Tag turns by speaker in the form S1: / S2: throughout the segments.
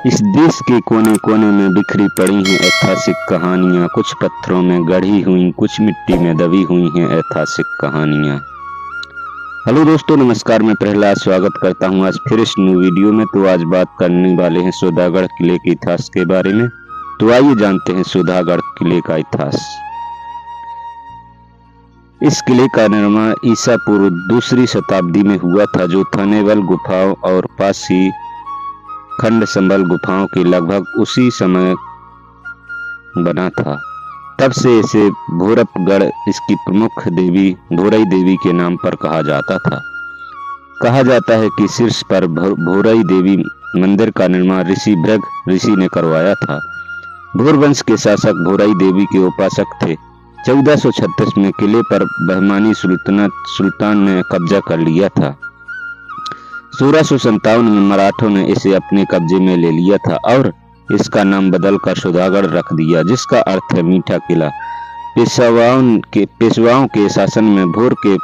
S1: इस देश के कोने कोने में बिखरी पड़ी हैं ऐतिहासिक कहानियाँ, कुछ पत्थरों में गढ़ी हुई, कुछ मिट्टी में दबी हुई हैं ऐतिहासिक कहानियाँ। हेलो दोस्तों, नमस्कार। मैं प्रहलाद स्वागत करता हूँ आज फिर इस न्यू वीडियो में। तो आज बात करने वाले हैं सुधागढ़ किले के इतिहास के बारे में। तो आइए जानते हैं सुधागढ़ किले का इतिहास। इस किले का निर्माण ईसा पूर्व दूसरी शताब्दी में हुआ था, जो थानेवाल गुफाओं और पास ही खंड संबल गुफाओं के लगभग उसी समय बना था। तब से इसे भोरपगढ़ इसकी प्रमुख देवी भोरई देवी के नाम पर कहा जाता था। कहा जाता है कि शीर्ष पर भोरई देवी मंदिर का निर्माण ऋषि भृग ऋषि ने करवाया था। भोर वंश के शासक भोरई देवी के उपासक थे। 1436 में किले पर बहमानी सुल्तान ने कब्जा कर लिया था। 1657 में मराठों ने इसे अपने कब्जे में ले लिया था और इसका नाम बदलकर सुधागढ़ रख दिया, जिसका अर्थ है मीठा किला। पेशवाओं के शासन में भोर के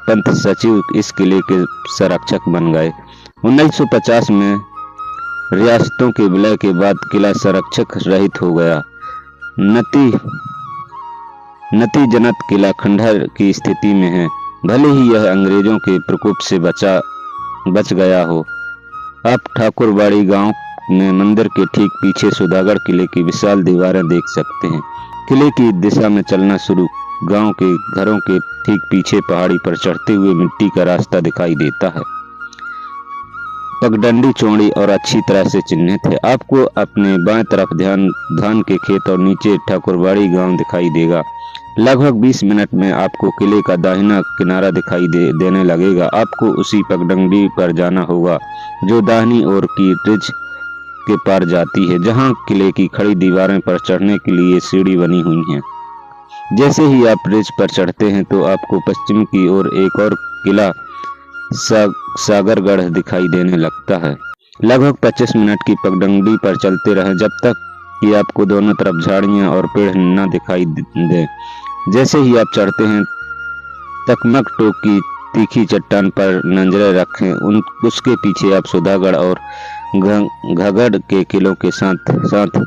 S1: पंथ सचिव इस किले के संरक्षक बन गए। 1950 में रियासतों के विलय के बाद किला संरक्षक रहित हो गया। नतीजतन किला खंडहर की स्थिति में है, भले ही यह अंग्रेजों के प्रकोप से बच गया हो। आप ठाकुरबाड़ी गांव में मंदिर के ठीक पीछे सुधागढ़ किले की विशाल दीवारें देख सकते हैं। किले की दिशा में चलना शुरू, गांव के घरों के ठीक पीछे पहाड़ी पर चढ़ते हुए मिट्टी का रास्ता दिखाई देता है। पगडंडी चौड़ी और अच्छी तरह से चिन्हित है। आपको अपने बाएं तरफ धान के खेत और नीचे ठाकुरबाड़ी गांव दिखाई देगा। लगभग 20 मिनट में आपको किले का दाहिना किनारा दिखाई देने लगेगा। आपको उसी पगडंडी पर जाना होगा जो दाहिनी ओर की रिज के पार जाती है, जहां किले की खड़ी दीवारें पर चढ़ने के लिए सीढ़ी बनी हुई है। जैसे ही आप रिज पर चढ़ते हैं तो आपको पश्चिम की ओर एक और किला सागरगढ़ दिखाई देने लगता है। लगभग 25 मिनट की पगडंडी पर चलते रहें जब तक कि आपको दोनों तरफ झाड़ियां और पेड़ न दिखाई दे। जैसे ही आप चढ़ते हैं, तकमक टोक की तीखी चट्टान पर नजरें रखें। उसके पीछे आप सुधागढ़ और घगड़ के किलों के साथ साथ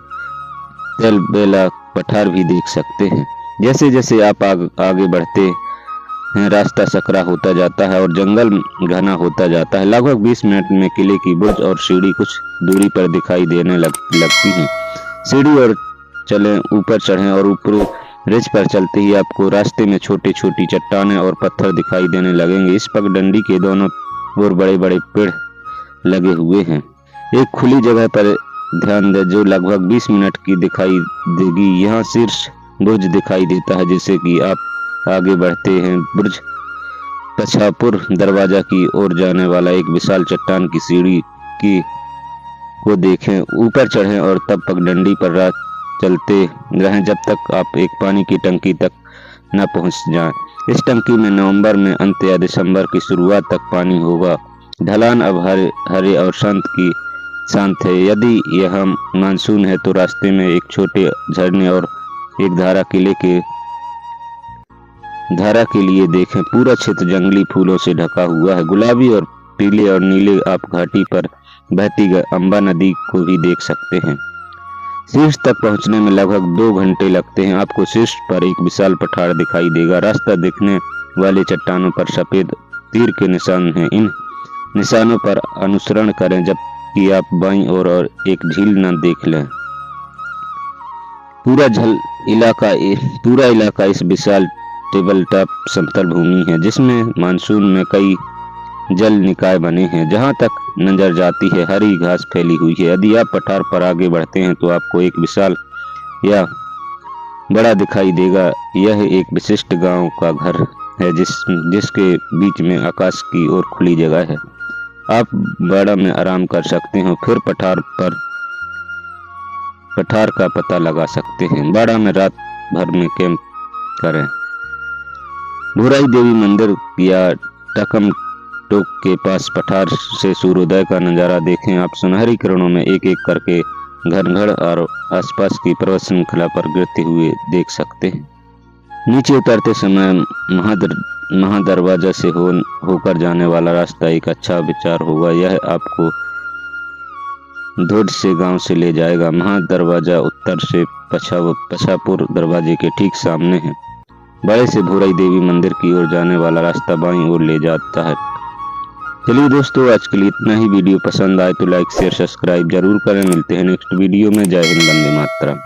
S1: तेलबेला पठार भी देख सकते हैं। जैसे जैसे आप आगे बढ़ते हैं, रास्ता सकरा होता जाता है और जंगल घना होता जाता है। लगभग 20 मिनट में किले की बुर्ज और सीढ़ी कुछ दूरी पर दिखाई देने लगती हैं। सीढ़ी और ऊपर चढ़ें और ऊपर रिज पर चलते ही आपको रास्ते में छोटी छोटी चट्टानें और पत्थर दिखाई देने लगेंगे। इस पगडंडी के दोनों ओर बड़े बड़े पेड़ लगे हुए हैं। एक खुली जगह पर ध्यान दें जो लगभग 20 मिनट की दिखाई देगी। यहाँ शीर्ष बुर्ज दिखाई देता है। जैसे कि आप आगे बढ़ते हैं, बुर्ज पछापुर दरवाजा की ओर जाने वाला एक विशाल चट्टान की सीढ़ी को देखें। ऊपर चढ़ें और तब पगडंडी पर चलते रहें जब तक आप एक पानी की टंकी तक न पहुंच जाएं। इस टंकी में नवंबर में अंत या दिसंबर की शुरुआत तक पानी होगा। ढलान अब हरे और शांत है। यदि यह मानसून है तो रास्ते में एक छोटे झरने और एक धारा के लिए देखें। पूरा क्षेत्र जंगली फूलों से ढका हुआ है। गुलाबी और पीले और नीले आप घाटी पर बहती अंबा नदी को भी देख सकते हैं। शीर्ष तक पहुंचने में लगभग 2 घंटे लगते हैं। आपको शीर्ष पर एक विशाल पठार दिखाई देगा। रास्ता दिखने वाले चट्टानों पर सफेद तीर के निशान हैं। इन निशानों पर अनुसरण करें जबकि आप बाईं ओर और एक झील न देख लें। पूरा इलाका इस विशाल टेबल टॉप समतल भूमि है, जिसमें मानसून में कई जल निकाय बने हैं। जहां तक नजर जाती है हरी घास फैली हुई है। यदि आप पठार पर आगे बढ़ते हैं तो आपको एक विशाल या बड़ा दिखाई देगा। यह एक विशिष्ट गांव का घर है जिसके बीच में आकाश की ओर खुली जगह है। आप बड़ा में आराम कर सकते हैं, फिर पठार का पता लगा सकते हैं। बाड़ा में रात भर में कैंप करें। भोरई देवी मंदिर या टकम टोक के पास पठार से सूर्योदय का नजारा देखें। आप सुनहरी किरणों में एक एक करके घनगढ़ और आसपास की पर्वत श्रृंखला पर गिरते हुए देख सकते हैं। नीचे उतरते समय महादरवाजा से होकर जाने वाला रास्ता एक अच्छा विचार होगा। यह आपको धोड से गांव से ले जाएगा। महादरवाजा उत्तर से पछापुर दरवाजे के ठीक सामने है। बड़े से भूराई देवी मंदिर की ओर जाने वाला रास्ता बाईं ओर ले जाता है। चलिए दोस्तों, आज के लिए इतना ही। वीडियो पसंद आए तो लाइक शेयर सब्सक्राइब जरूर करें। मिलते हैं नेक्स्ट वीडियो में। जय हिंद, वंदे मातरम।